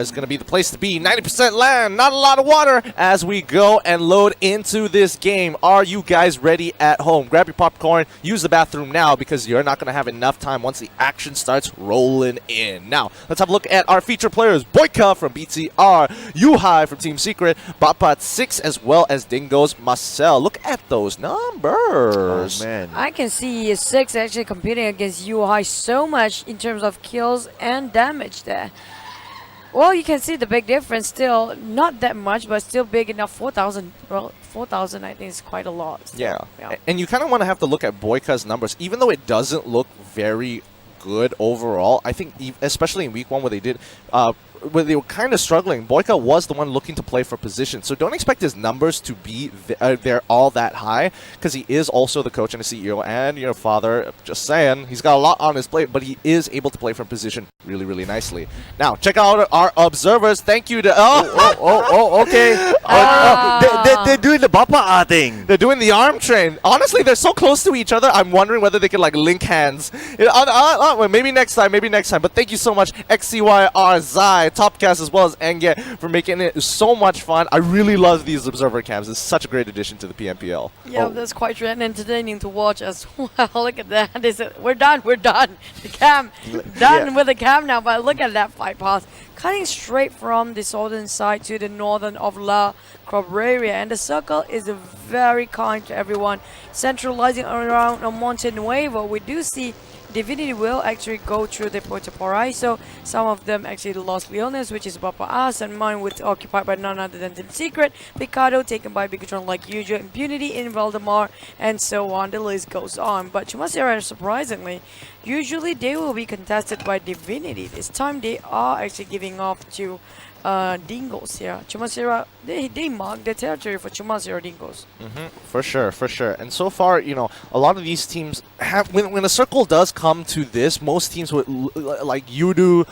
is going to be the place to be. 90% land, not a lot of water as we go and load into this game. Are you guys ready at home? Grab your popcorn, use the bathroom now because you're not going to have enough time once the action starts rolling in. Now, let's have a look at our feature players. Boyka from BTR, Yuhai from Team Secret, Bapak 6, as well as Dingoz Marcel. Look at those numbers. Oh, man. I can see 6 actually competing against Yuhai so much in terms of kills and damage there. Well, you can see the big difference still. Not that much, but still big enough. 4,000. Well, 4,000 I think is quite a lot. Still. Yeah. And you kind of want to have to look at Boyka's numbers. Even though it doesn't look very good overall, I think especially in week 1 where they did... where they were kind of struggling, Boyka was the one looking to play for position. So don't expect his numbers to be they're all that high, because he is also the coach and the CEO and your father. Just saying, he's got a lot on his plate, but he is able to play from position really, really nicely. Now, check out our observers. Thank you to... Okay. They're doing the Bapak thing. They're doing the arm train. Honestly, they're so close to each other, I'm wondering whether they could, like, link hands. Maybe next time, But thank you so much, XCYR, Zai, Topcast, as well as Enge, for making it so much fun. I really love these observer cams. It's such a great addition to the PMPL. Yeah, that's quite entertaining to watch as well. Look at that. They said, we're done. The cam. Done with the cam now, but look at that fight path. Cutting straight from the southern side to the northern of La Cabrera, and the circle is very kind to everyone. Centralizing around a mountain wave, we do see Divinity will actually go through the Puerto Paraiso. Some of them actually lost Leones, which is Bapak, and mine was occupied by none other than Team Secret. Picado taken by Bigetron like usual. Impunity in Valdemar, and so on. The list goes on. But Chumasera, surprisingly, usually they will be contested by Divinity. This time they are actually giving off to Dingoz here. Chumasera, they mark the territory for Chumasera Dingoz. For sure. And so far, you know, a lot of these teams have, when a circle does come to this, most teams would, like Yudu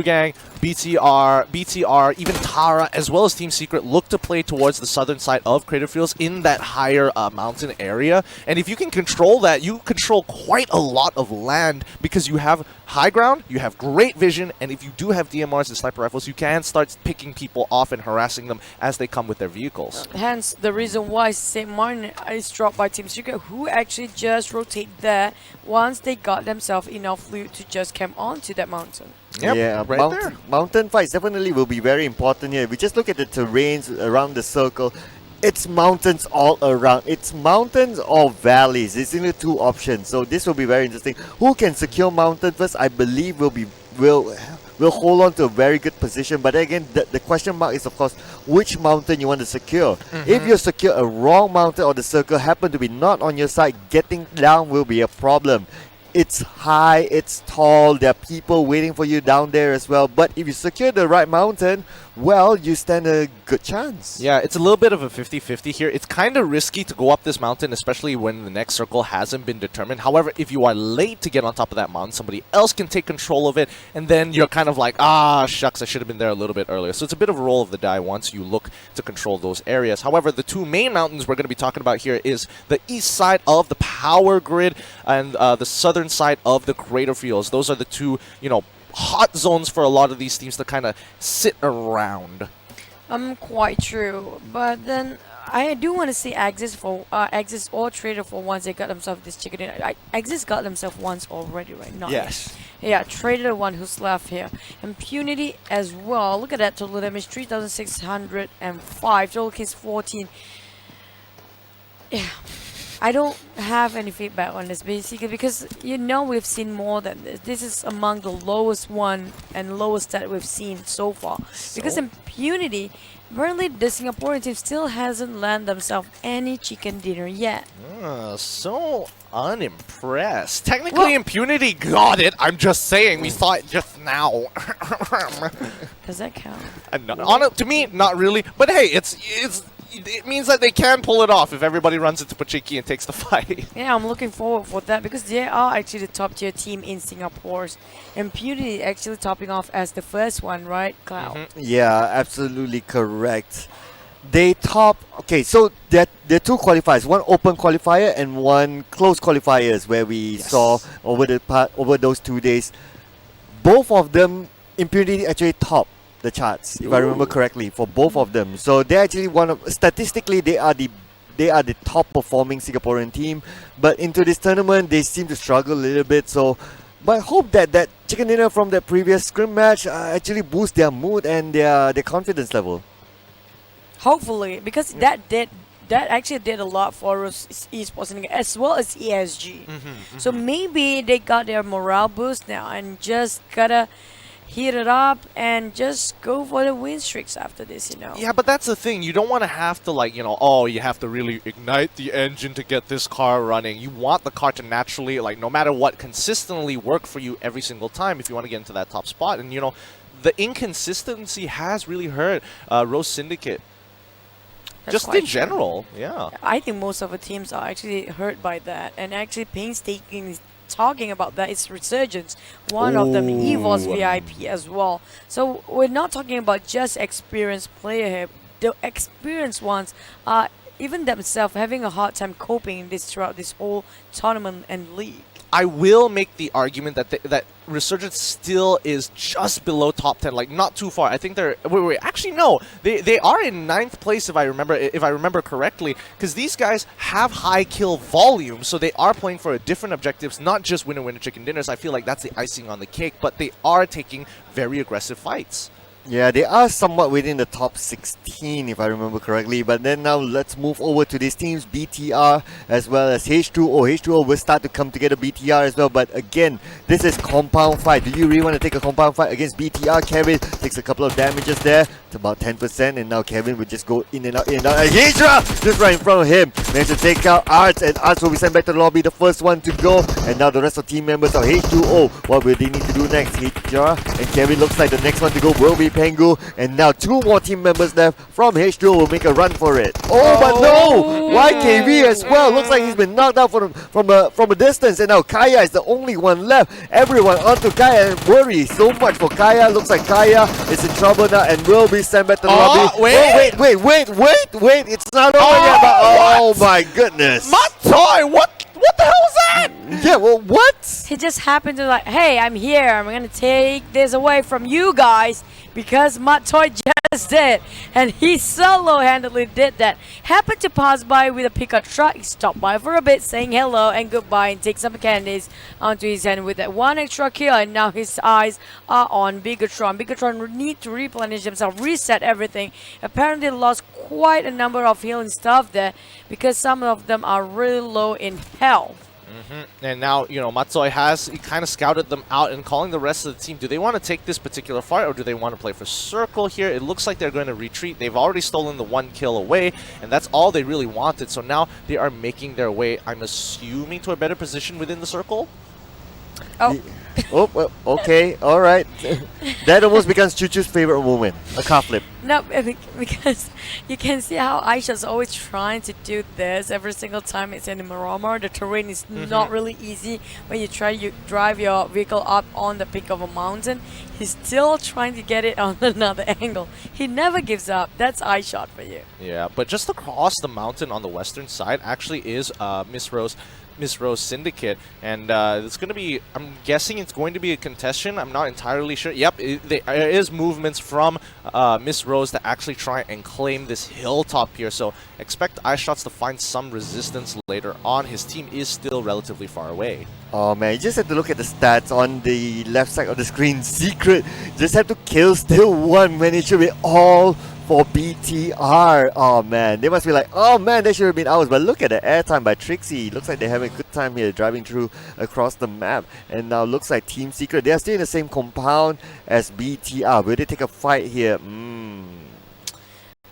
Gang, BTR, even Tara, as well as Team Secret, look to play towards the southern side of Crater Fields in that higher mountain area. And if you can control that, you control quite a lot of land because you have high ground, you have great vision, and if you do have DMRs and sniper rifles, you can start picking people off and harassing them as they come with their vehicles. Hence the reason why St. Martin is dropped by Team Secret, who actually just rotate there once they got themselves enough loot to just camp onto that mountain. Yep, yeah, right there. Mountain fights definitely will be very important here. If we just look at the terrains around the circle, it's mountains all around. It's mountains or valleys. It's only 2 options. So this will be very interesting. Who can secure mountain first, I believe will hold on to a very good position. But again, the question mark is, of course, which mountain you want to secure. If you secure a wrong mountain or the circle happen to be not on your side, getting down will be a problem. It's high, it's tall, there are people waiting for you down there as well. But if you secure the right mountain, well, you stand a good chance. Yeah, it's a little bit of a 50-50 here. It's kind of risky to go up this mountain, especially when the next circle hasn't been determined. However, if you are late to get on top of that mountain, somebody else can take control of it, and then you're kind of like, shucks, I should have been there a little bit earlier. So it's a bit of a roll of the die once you look to control those areas. However, the 2 main mountains we're going to be talking about here is the east side of the power grid and the southern side of the Crater Fields. Those are the 2, you know, hot zones for a lot of these teams to kind of sit around. Quite true. But then I do want to see Axis or Traitor for once they got themselves this chicken dinner. Axis got themselves once already, right? Not Yes. Yeah, Traitor the one who's left here. Impunity as well. Look at that total damage, 3,605. Total kills 14. Yeah. I don't have any feedback on this basically because you know we've seen more than this. This is among the lowest one and lowest that we've seen so far. Because Impunity, apparently the Singaporean team still hasn't landed themselves any chicken dinner yet. So unimpressed. Technically, Impunity got it. I'm just saying, we saw it just now. Does that count? To me, not really. But hey, it means that they can pull it off if everybody runs into Pachiki and takes the fight. Yeah, I'm looking forward for that because they are actually the top tier team in Singapore. Impunity actually topping off as the first one, right, Cloud? Yeah, absolutely correct. They top... Okay, so there are 2 qualifiers. One open qualifier and one closed qualifiers where we saw over those 2 days. Both of them, Impunity actually top. the charts, if I remember correctly, for both of them. So they're actually statistically, they are the top performing Singaporean team. But into this tournament, they seem to struggle a little bit. So, but I hope that chicken dinner from that previous scrim match actually boosts their mood and their confidence level. Hopefully, because that actually did a lot for Esports as well as ESG. So maybe they got their morale boost now and just gotta heat it up and just go for the win streaks after this, you know. Yeah, but that's the thing. You don't want to have to, like, you know, oh, you have to really ignite the engine to get this car running. You want the car to naturally, like, no matter what, consistently work for you every single time if you want to get into that top spot. And, you know, the inconsistency has really hurt Rose Syndicate. That's Just in quite general, yeah. I think most of the teams are actually hurt by that, and actually painstaking talking about that is Resurgence, one of them, EVOS VIP as well. So we're not talking about just experienced player here. The experienced ones are even themselves having a hard time coping throughout this whole tournament and league. I will make the argument that that Resurgence still is just below top 10, like not too far. I think they're actually no, they are in 9th place if I remember correctly, because these guys have high kill volume, so they are playing for different objectives, not just winner chicken dinners. I feel like that's the icing on the cake, but they are taking very aggressive fights. Yeah, they are somewhat within the top 16 if I remember correctly. But then now let's move over to these teams, BTR as well as H2O. H2O will start to come together, BTR as well. But again, this is compound fight. Do you really want to take a compound fight against BTR? Kevin takes a couple of damages there. It's about 10%, and now Kevin will just go in and out, And Hydra just right in front of him. Managed to take out Arts, and Arts will be sent back to the lobby, the first one to go. And now the rest of team members of H2O. What will they need to do next? Hydra and Kevin looks like the next one to go will be Pengu, and now 2 more team members left from H2O will make a run for it. Oh, but no! YKV as well. Looks like he's been knocked out from a distance, and now Kaya is the only one left. Everyone onto Kaya and worry so much for Kaya. Looks like Kaya is in trouble now and will be sent back to the lobby. Wait. Wait! It's not over yet. But oh my goodness! Matoy, what the hell is that? Yeah, well, what? He just happened to like, hey, I'm here. I'm gonna take this away from you guys because Matoy just did, and he solo-handedly did that. Happened to pass by with a pickup truck. He stopped by for a bit, saying hello and goodbye, and take some candies onto his hand with that one extra kill. And now his eyes are on Bigetron. Bigetron need to replenish themselves, reset everything. Apparently, lost quite a number of healing stuff there because some of them are really low in health. And now, you know, Matsuoi has kind of scouted them out and calling the rest of the team. Do they want to take this particular fight, or do they want to play for Circle here? It looks like they're going to retreat. They've already stolen the 1 kill away, and that's all they really wanted. So now they are making their way, I'm assuming, to a better position within the Circle? Oh. Oh, well, okay, alright. That almost becomes Chuchu's favorite moment, a car flip. No, because you can see how Aisha's always trying to do this every single time it's in the Miramar. The terrain is not really easy when you drive your vehicle up on the peak of a mountain. He's still trying to get it on another angle. He never gives up. That's iShot for you. Yeah, but just across the mountain on the western side actually is Miss Rose Syndicate, and it's going to be, I'm guessing it's going to be a contestation. I'm not entirely sure. Yep, there is movements from Miss Rose to actually try and claim this hilltop here, so expect iShots to find some resistance later on. His team is still relatively far away. Oh man, you just have to look at the stats on the left side of the screen. Secret just have to kill still 1 man. It should be all for BTR. Oh man, they must be like, oh man, they should have been ours. But look at the airtime by Trixie. Looks like they're having a good time here, driving through across the map. And now looks like Team Secret, they are still in the same compound as BTR. Will they take a fight here?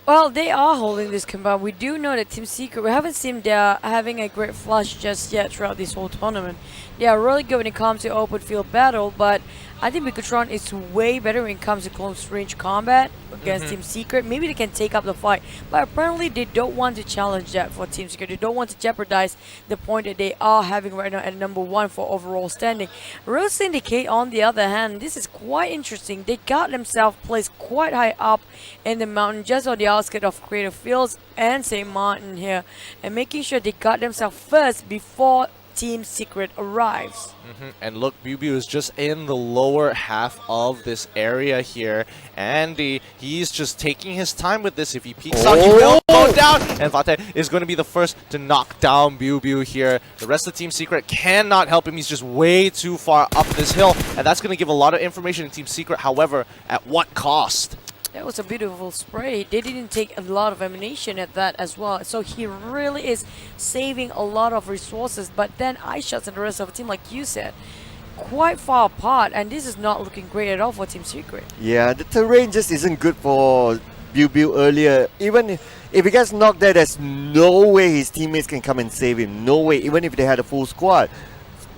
Well, they are holding this compound. We do know that Team Secret, we haven't seen them having a great flush just yet throughout this whole tournament. They are really good when it comes to open field battle, but I think Bigetron is way better when it comes to close range combat against Team Secret. Maybe they can take up the fight, but apparently they don't want to challenge that for Team Secret. They don't want to jeopardize the point that they are having right now at #1 for overall standing. Rose Syndicate, on the other hand, this is quite interesting. They got themselves placed quite high up in the mountain, just on the outskirts of Creative Fields and St. Martin here, and making sure they got themselves first before Team Secret arrives. And look, BuBu is just in the lower half of this area here. And he's just taking his time with this. If he peeks out, he will go down. And Vate is going to be the first to knock down BuBu here. The rest of Team Secret cannot help him. He's just way too far up this hill. And that's going to give a lot of information to Team Secret. However, at what cost? That was a beautiful spray. They didn't take a lot of ammunition at that as well. So he really is saving a lot of resources. But then iShots and the rest of the team, like you said, quite far apart. And this is not looking great at all for Team Secret. Yeah, the terrain just isn't good for BuBu earlier. Even if he gets knocked there, there's no way his teammates can come and save him. No way, even if they had a full squad.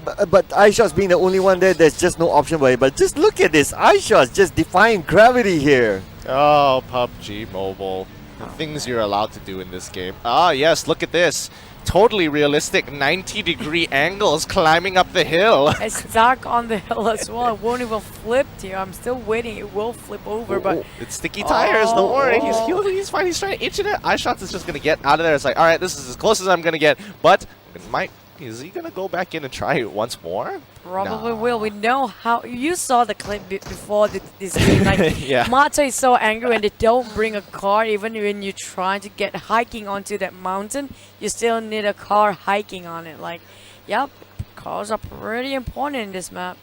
But iShots being the only one there, there's just no option for it. But just look at this, iShots just defying gravity here. Oh, PUBG Mobile. The things you're allowed to do in this game. Ah, yes, look at this. Totally realistic 90-degree angles climbing up the hill. It's stuck on the hill as well. It won't even flip here. I'm still waiting. It will flip over, but... It's sticky tires, don't worry. He's fine. He's trying to itch it. iShots is just going to get out of there. It's like, all right, this is as close as I'm going to get. But it might... Is he going to go back in and try it once more? Probably will. We know how... You saw the clip before this game. Like, yeah. Mata is so angry when they don't bring a car. Even when you're trying to get hiking onto that mountain, you still need a car hiking on it. Like, yep, cars are pretty important in this map.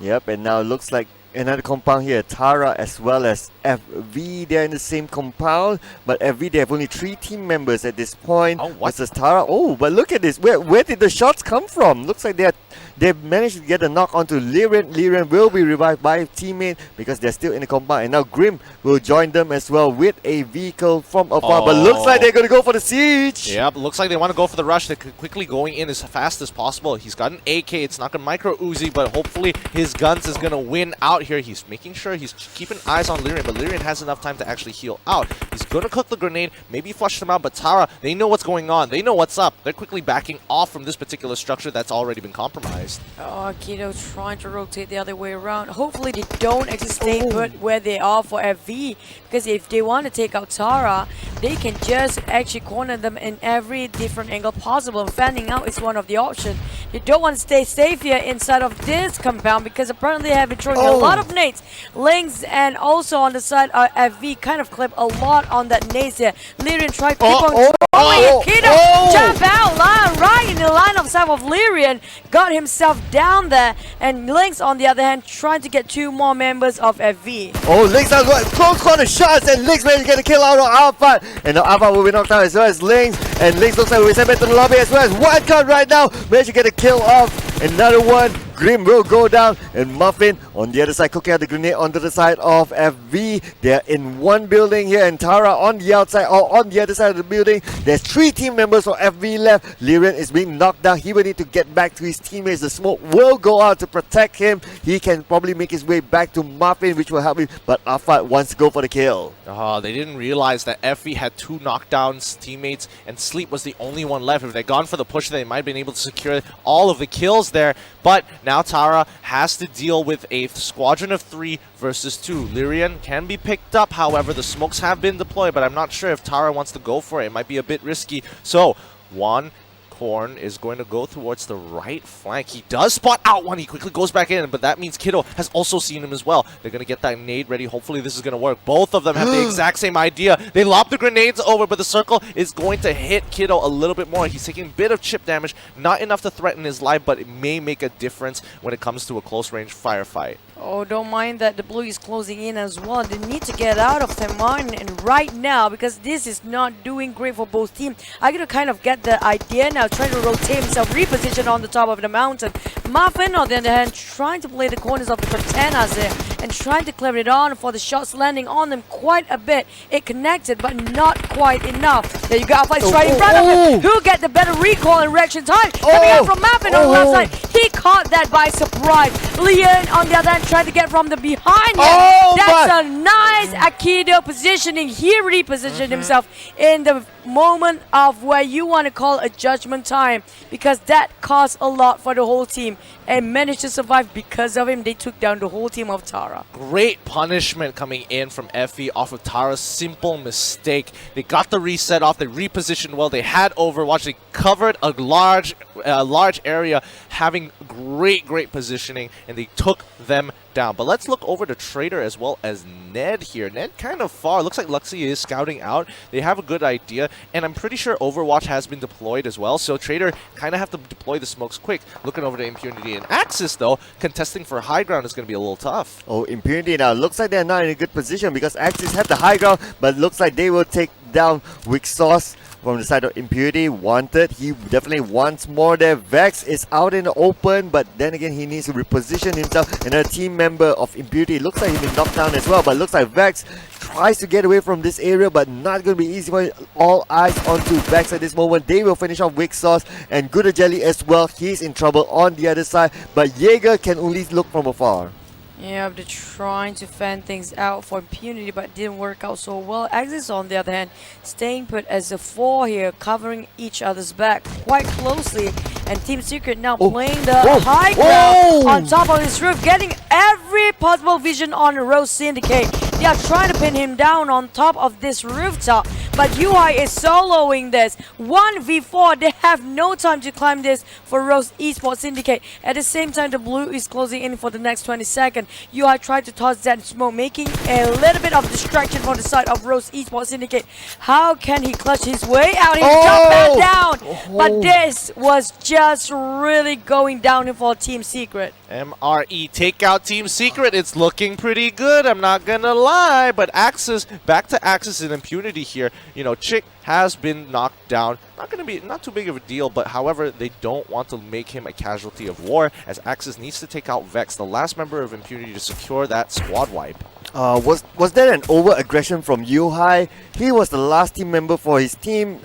Yep, and now it looks like another compound here. Tara as well as FV, they're in the same compound. But FV, they have only 3 team members at this point. Oh, what? Versus Tara. Oh, but look at this. Where did the shots come from? Looks like they've managed to get a knock onto Liren. Liren will be revived by a teammate because they're still in the compound. And now Grim will join them as well with a vehicle from afar. But looks like they're going to go for the siege. Yep, looks like they want to go for the rush. They're quickly going in as fast as possible. He's got an AK. It's not going to micro Uzi, but hopefully his guns is going to win out here. He's making sure he's keeping eyes on Liren, but Liren has enough time to actually heal out. He's going to cook the grenade, maybe flush them out, but Tara, they know what's going on. They know what's up. They're quickly backing off from this particular structure that's already been compromised. Oh, Kido trying to rotate the other way around. Hopefully they don't actually stay put where they are for FV, because if they want to take out Tara, they can just actually corner them in every different angle possible. Fanning out is one of the options. They don't want to stay safe here inside of this compound because apparently they have been throwing a lot of nades. Links and also on the side FV kind of clip a lot on that nades here. Lyrian tried to keep on throwing it. Kido jump out right in the line of sight of Lyrian. Got himself down there, and Lynx on the other hand trying to get 2 more members of FV. Oh, Lynx has got close corner shots, and Lynx managed to get a kill out of Alpha. And now Alpha will be knocked out as well as Lynx. And Lynx looks like we're sent back to the lobby as well as Wildcard right now. Managed to get a kill off. Another one. Grim will go down, and Muffin on the other side cooking out the grenade onto the side of FV. They're in one building here, and Tara on the outside or on the other side of the building. There's 3 team members of FV left. Liren is being knocked down. He will need to get back to his teammates. The smoke will go out to protect him. He can probably make his way back to Muffin, which will help him, but Afat wants to go for the kill. Oh, they didn't realize that FV had 2 knockdowns teammates and Sleep was the only one left. If they'd gone for the push, they might have been able to secure all of the kills there. But now Tara has to deal with a squadron of 3 versus 2. Lyrian can be picked up, however, the smokes have been deployed, but I'm not sure if Tara wants to go for it. It might be a bit risky. So, Juan Korn is going to go towards the right flank. He does spot out one. He quickly goes back in, but that means Kiddo has also seen him as well. They're going to get that nade ready. Hopefully this is going to work. Both of them have the exact same idea. They lob the grenades over, but the circle is going to hit Kiddo a little bit more. He's taking a bit of chip damage. Not enough to threaten his life, but it may make a difference when it comes to a close-range firefight. Oh, don't mind that the blue is closing in as well. They need to get out of Taiwan and right now because this is not doing great for both teams. I'm going to kind of get the idea now, trying to rotate himself, reposition on the top of the mountain. Muffin, on the other hand, trying to play the corners of the Cortanas there and trying to clear it on for the shots landing on them quite a bit. It connected, but not quite enough. There you go, Alpha is right in front of him. Who get the better recoil and reaction time? Coming out from Muffin on the left side. He caught that by surprise. Leon, on the other hand, trying to get from the behind. That's a nice Aikido positioning. He repositioned himself in the moment of where you want to call a judgment time because that costs a lot for the whole team. and managed to survive. Because of him, they took down the whole team of Tara. Great punishment coming in from Effie off of Tara's simple mistake. They got the reset off, they repositioned well, they had Overwatch, they covered a large area, having great positioning, and they took them down. But let's look over to Traitor as well as NED here. NED kind of far. Looks like Luxy is scouting out. They have a good idea, and I'm pretty sure Overwatch has been deployed as well, so Traitor kind of have to deploy the smokes quick. Looking over to Impunity and Axis, though, contesting for high ground is going to be a little tough. Oh, Impunity now. Looks like they're not in a good position because Axis have the high ground, but looks like they will take down Weak Sauce from the side of Impunity. Wanted. He definitely wants more there. Vex is out in the open, but then again, he needs to reposition himself. And a team member of Impunity looks like he's been knocked down as well, but looks like Vex tries to get away from this area, but not going to be easy for him. All eyes onto Vex at this moment. They will finish off Weak Sauce and Good Jelly as well. He's in trouble on the other side, but Jaeger can only look from afar. Yeah, they're trying to fan things out for Impunity, but it didn't work out so well. Axis, on the other hand, staying put as a 4 here, covering each other's back quite closely. And Team Secret now playing the high ground on top of this roof, getting every possible vision on Rose Syndicate. They are trying to pin him down on top of this rooftop, but UI is soloing this. 1v4, they have no time to climb this for Rose Esports Syndicate. At the same time, the blue is closing in for the next 20 seconds. UI tried to toss that smoke, making a little bit of distraction for the side of Rose Esports Syndicate. How can he clutch his way out? He jumped back down, but this was just really going down for Team Secret. MRE take out Team Secret. It's looking pretty good, I'm not gonna lie. But Axis, back to Axis and Impunity here. You know, Chick has been knocked down. Not too big of a deal, but however, they don't want to make him a casualty of war, as Axis needs to take out Vex, the last member of Impunity, to secure that squad wipe. Was there an over-aggression from Yuhai? He was the last team member for his team.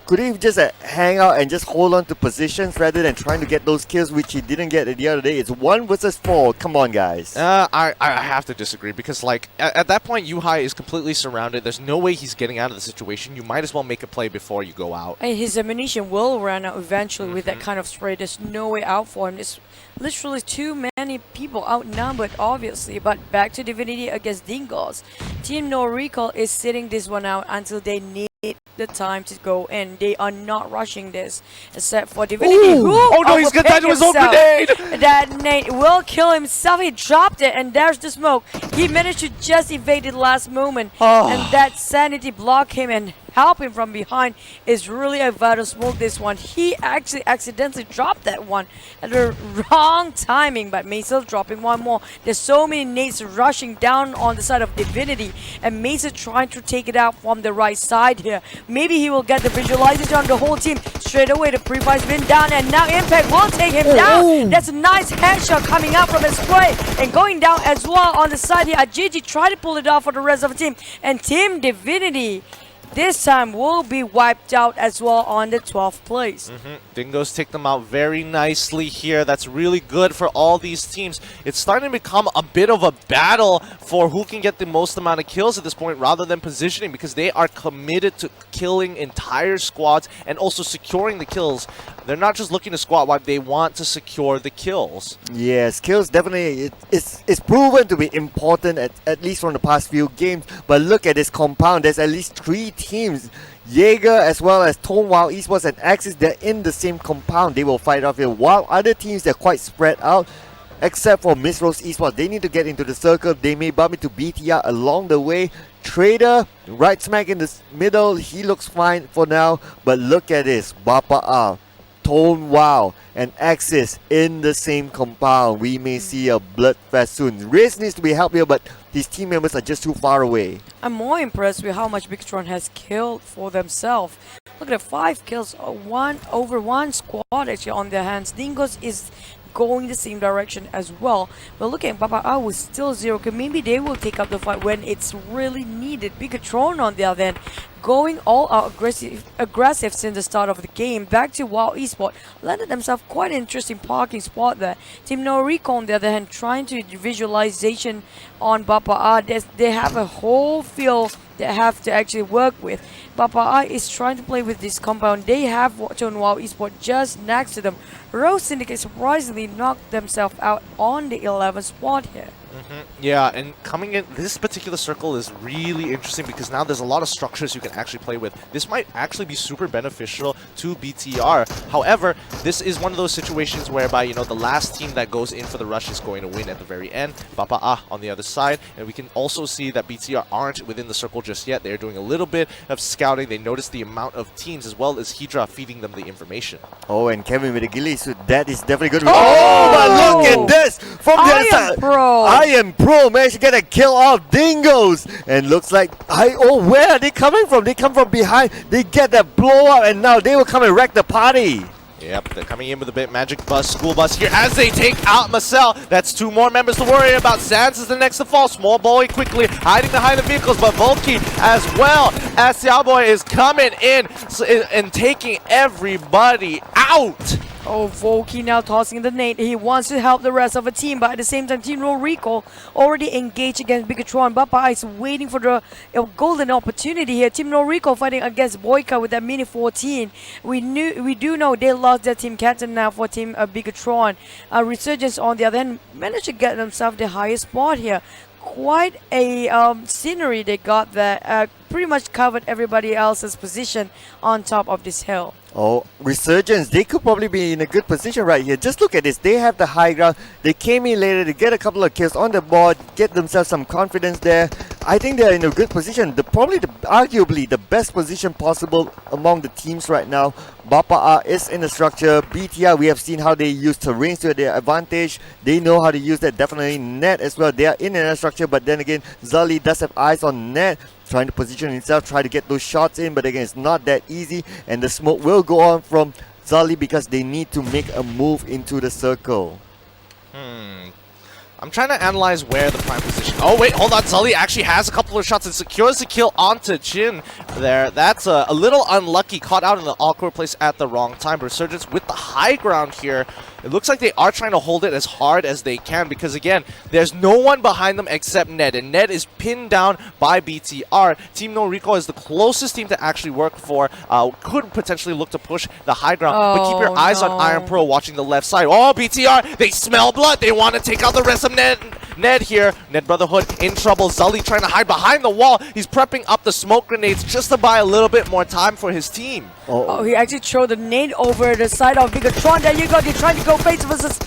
Could he just hang out and just hold on to positions rather than trying to get those kills, which he didn't get the other day? It's 1 versus 4. Come on, guys. I have to disagree, because like at that point, Yuhai is completely surrounded. There's no way he's getting out of the situation. You might as well make a play before you go out. And his ammunition will run out eventually with that kind of spray. There's no way out for him. There's literally too many people outnumbered, obviously. But back to Divinity against Dingoz. Team NoRecoil is sitting this one out until they need the time to go in. They are not rushing this, except for Divinity. Oh no, he's gonna die to his own grenade! That nade will kill himself. He dropped it, and there's the smoke. He managed to just evade it last moment, and that sanity block him and help him from behind is really a vital smoke. This one, he actually accidentally dropped that one at the wrong timing, but Mesa dropping one more. There's so many nades rushing down on the side of Divinity, and Mesa trying to take it out from the right side here. Maybe he will get the visualization on the whole team. Straight away, the pre-fight's been down, and now Impact will take him down. That's a nice headshot coming out from his spray, and going down as well on the side here. Ajiji tried to pull it off for the rest of the team, and Team Divinity this time will be wiped out as well on the 12th place. Dingoz take them out very nicely here. That's really good for all these teams. It's starting to become a bit of a battle for who can get the most amount of kills at this point rather than positioning, because they are committed to killing entire squads and also securing the kills. They're not just looking to squad wipe, they want to secure the kills. Yes, kills definitely, it's proven to be important at least from the past few games. But look at this compound, there's at least 3 teams. Jaeger as well as Tonewall Esports and Axis, they're in the same compound. They will fight off here, while other teams, they're quite spread out. Except for Miss Rose Esports, they need to get into the circle. They may bump into BTR along the way. Traitor, right smack in the middle, he looks fine for now. But look at this, Bapak, Tonewall and Axis in the same compound. We may see a bloodfest soon. Riz needs to be helped here, but his team members are just too far away. I'm more impressed with how much Bigetron has killed for themselves. Look at 5 kills, over one squad actually on their hands. Dingoz is going the same direction as well. But look at Bapak with still 0 kills. Maybe they will take up the fight when it's really needed. Bigetron on the other hand going all out aggressive since the start of the game. Back to WoW Esport, landed themselves quite an interesting parking spot there. Team NoRecoil, on the other hand, trying to visualization on Bapak. They have a whole field they have to actually work with. Bapak is trying to play with this compound. They have Watchon WoW Esport just next to them. Rose Syndicate surprisingly knocked themselves out on the 11th spot here. Yeah, and coming in, this particular circle is really interesting because now there's a lot of structures you can actually play with. This might actually be super beneficial to BTR. However, this is one of those situations whereby, you know, the last team that goes in for the rush is going to win at the very end. Bapak on the other side, and we can also see that BTR aren't within the circle just yet. They're doing a little bit of scouting. They notice the amount of teams as well as Hydra feeding them the information. Oh, and Kevin with the ghillie suit, that is definitely good. Oh, but look at this! From the other side, I am pro managed to get a kill off Dingoz, and looks like where are they coming from? They come from behind. They get that blow up, and now they will come and wreck the party. Yep, they're coming in with a bit magic bus, school bus here as they take out Marcel. That's 2 more members to worry about. Sans is the next to fall. Small boy quickly hiding behind the vehicles, but Volky as well as Xiao Boy is coming in and taking everybody out. Oh, Volky now tossing the nade. He wants to help the rest of the team, but at the same time, Team NoRecoil already engaged against Bigetron. Bapak is waiting for the golden opportunity here. Team NoRecoil fighting against Boyka with that mini 14. We do know they lost their team captain now for Team Bigetron. Resurgence, on the other hand, managed to get themselves the highest spot here. Quite a scenery they got there. Pretty much covered everybody else's position on top of this hill. Oh, Resurgence, they could probably be in a good position right here. Just look at this. They have the high ground. They came in later to get a couple of kills on the board, get themselves some confidence there. I think they're in a good position. Arguably the best position possible among the teams right now. Bapak is in the structure. BTR, we have seen how they use terrains to their advantage. They know how to use that. Definitely NED as well. They are in a structure, but then again, Zali does have eyes on NED, trying to position himself, try to get those shots in, but again, it's not that easy, and the smoke will go on from Zali because they need to make a move into the circle. I'm trying to analyze where the prime position... Oh, wait, hold on. Zully actually has a couple of shots and secures the kill onto Jin there. That's a little unlucky. Caught out in the awkward place at the wrong time. Resurgence with the high ground here. It looks like they are trying to hold it as hard as they can because, again, there's no one behind them except NED. And NED is pinned down by BTR. Team NoRecoil is the closest team to actually work for. Could potentially look to push the high ground. But keep your eyes on Iron Pro watching the left side. Oh, BTR, they smell blood. They want to take out the rest of NED here. NED Brotherhood in trouble. Zully trying to hide behind the wall. He's prepping up the smoke grenades just to buy a little bit more time for his team. Oh, he actually threw the nade over the side of Bigetron. There you go. They're trying to go face versus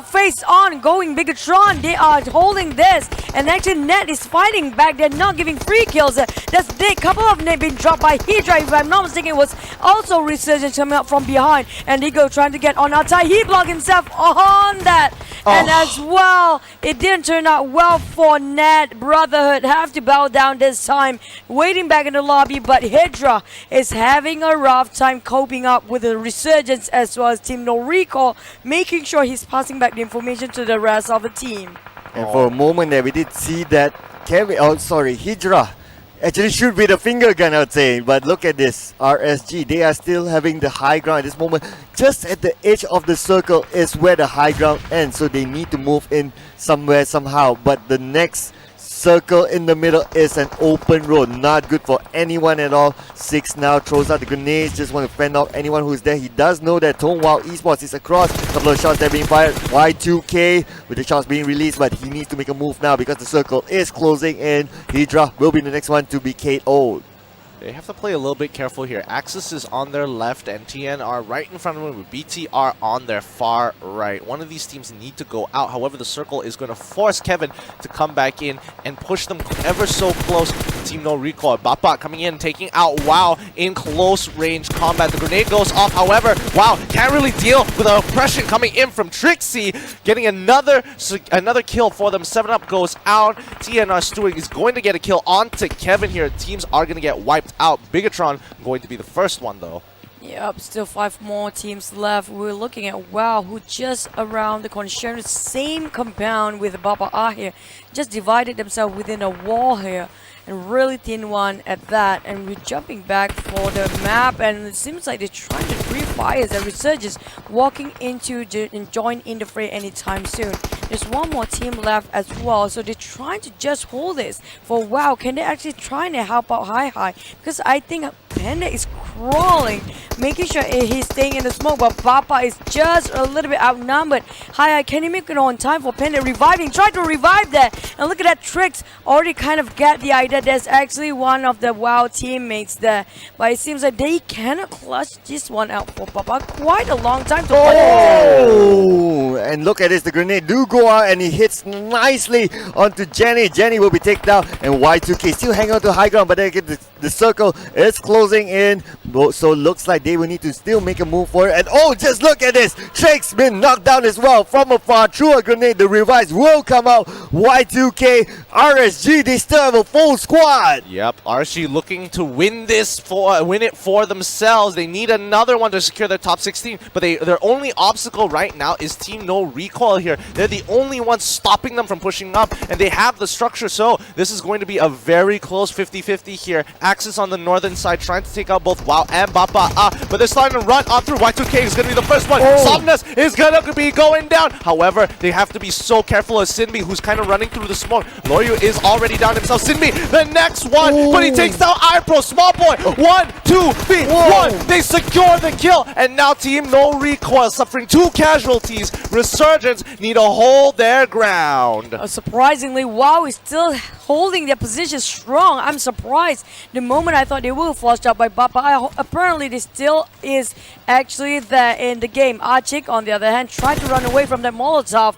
face on going Bigetron. They are holding this, and actually NED is fighting back. They're not giving free kills. There's a couple of nades being dropped by Hydra. If I'm not mistaken, it was also Resurgence coming up from behind, and Dingo trying to get on outside. He blocked himself on that. And as well, it didn't turn out well for NED Brotherhood. Have to bow down this time, waiting back in the lobby. But Hydra is having a rough time coping up with the Resurgence as well as Team NoRecoil, making sure he's passing back the information to the rest of the team. And for a moment there, we did see that Hydra actually shoot with a finger gun, I would say. But look at this, RSG, they are still having the high ground at this moment. Just at the edge of the circle is where the high ground ends, so they need to move in somewhere, somehow. But the next circle in the middle is an open road, not good for anyone at all. Six now throws out the grenades, just want to fend off anyone who's there. He does know that WoW Esports is across. A couple of shots that are being fired. Y2K with the shots being released, but he needs to make a move now because the circle is closing in. Hydra will be the next one to be KO'd. They have to play a little bit careful here. Axis is on their left and TN are right in front of them with BTR on their far right. One of these teams need to go out. However, the circle is going to force Kevin to come back in and push them ever so close to Team NoRecoil. Bapak coming in, taking out WoW in close range combat. The grenade goes off. However, WoW can't really deal with the oppression coming in from Trixie. Getting another kill for them. 7-Up goes out. TNR Stewing is going to get a kill onto Kevin here. Teams are going to get wiped out. Bigetron going to be the first one though. Yep, still 5 more teams left. We're looking at WoW, who just around the corner, sharing the same compound with Bapak here. Just divided themselves within a wall here. and really thin one at that. And we're jumping back for the map, and it seems like they're trying to refire the Resurgence walking into and join in the fray anytime soon. There's one more team left as well, so they're trying to just hold this for a while. Can they actually try to help out Hi? Because I think Panda is crawling, making sure he's staying in the smoke, but Bapak is just a little bit outnumbered. Hi, can he make it on time for Panda reviving? Try to revive that, and look at that. Tricks already kind of get the idea. There's actually one of the WoW teammates there, but it seems like they cannot clutch this one out for Bapak. Quite a long time to put Oh, and look at this, the grenade do go out and he hits nicely onto Jenny. Jenny will be taken down, and Y2K still hang on to high ground, but then again the circle is closing in, so looks like they will need to still make a move for it. And oh, just look at this, Trick's been knocked down as well from afar through a grenade. The revives will come out. Y2K, RSG, they still have a full squad. Yep, RSG looking to win it for themselves. They need another one to secure their top 16, but their only obstacle right now is Team NoRecoil here. They're the only ones stopping them from pushing up, and they have the structure, so this is going to be a very close 50-50 here. Axis on the northern side trying to take out both WoW and Bapak, but they're starting to run on through. Y2K is going to be the first one. Somnus is going to be going down. However, they have to be so careful of Sinbi, who's kind of running through the smoke. Loryu is already down himself. Sinbi, the next one, but he takes down iPro. Small boy, 1, 2, 3, 1. They secure the kill, and now Team NoRecoil suffering 2 casualties. Resurgence need to hold their ground. Surprisingly, WoW is still holding their position strong. I'm surprised. The moment I thought they were flushed out by Bapak, apparently they still is actually there in the game. Archik, on the other hand, tried to run away from that Molotov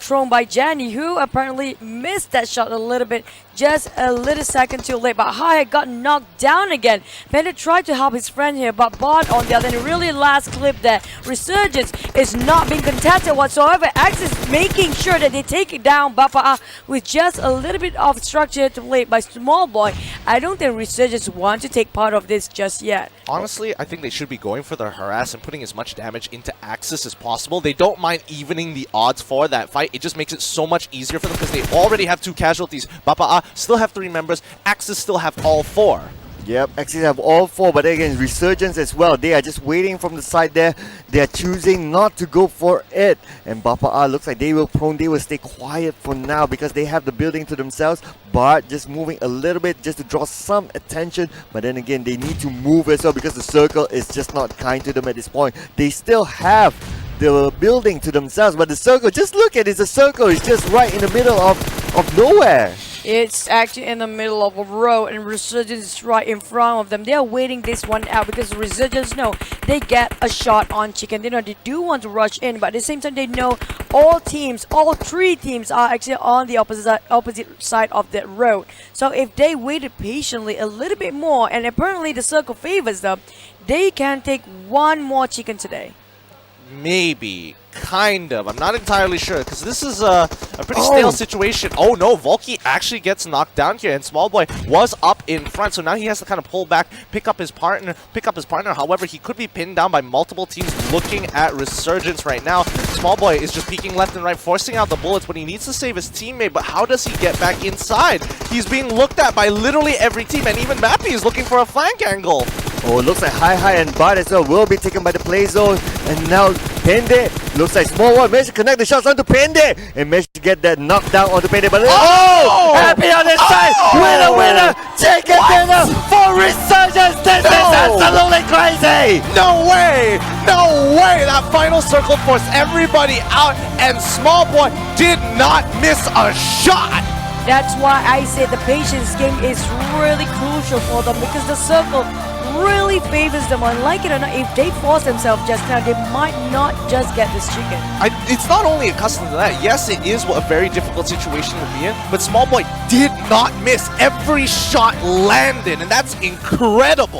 thrown by Jenny, who apparently missed that shot a little bit, just a little second too late. But Hi got knocked down again. Panda tried to help his friend here, but Bot on the other end, really last clip there. Resurgence is not being contested whatsoever. Axis making sure that they take it down Bapak with just a little bit of structure to play by Small Boy. I don't think Resurgence want to take part of this just yet. Honestly, I think they should be going for the harass and putting as much damage into Axis as possible. They don't mind evening the odds for that fight. It just makes it so much easier for them because they already have 2 casualties. Bapak still have 3 members. Axis still have all 4. Yep, actually have all 4, but again, Resurgence as well. They are just waiting from the side there. They are choosing not to go for it. And Bapak looks like they will stay quiet for now because they have the building to themselves. But just moving a little bit just to draw some attention. But then again, they need to move as well because the circle is just not kind to them at this point. They still have the building to themselves, but the circle, just look at it, the circle is just right in the middle of nowhere. It's actually in the middle of a road, and Resurgence is right in front of them. They are waiting this one out because Resurgence know they get a shot on Chicken. They know they do want to rush in, but at the same time they know all 3 teams are actually on the opposite side of that road. So if they waited patiently a little bit more, and apparently the circle favors them, they can take one more Chicken today. Maybe. Kind of. I'm not entirely sure because this is a pretty stale situation. Oh no, Volky actually gets knocked down here, and Small Boy was up in front, so now he has to kind of pull back, pick up his partner. However, he could be pinned down by multiple teams looking at Resurgence right now. Small Boy is just peeking left and right, forcing out the bullets, but he needs to save his teammate. But how does he get back inside? He's being looked at by literally every team, and even Mappy is looking for a flank angle. Oh, it looks like Hi and Bart as well will be taken by the play zone, and now Pende looks like Small One managed to connect the shots onto Pende and managed to get that knockdown onto Pende. But Happy on his side, winner, chicken dinner for Resurgence. This is absolutely crazy. No way, that final circle forced everybody out, and Small Boy did not miss a shot. That's why I say the patience game is really crucial for them, because the circle really favors them. And like it or not, if they force themselves just now, they might not just get this chicken. It's not only accustomed to that. Yes, it is a very difficult situation to be in, but Small Boy did not miss. Every shot landed, and that's incredible.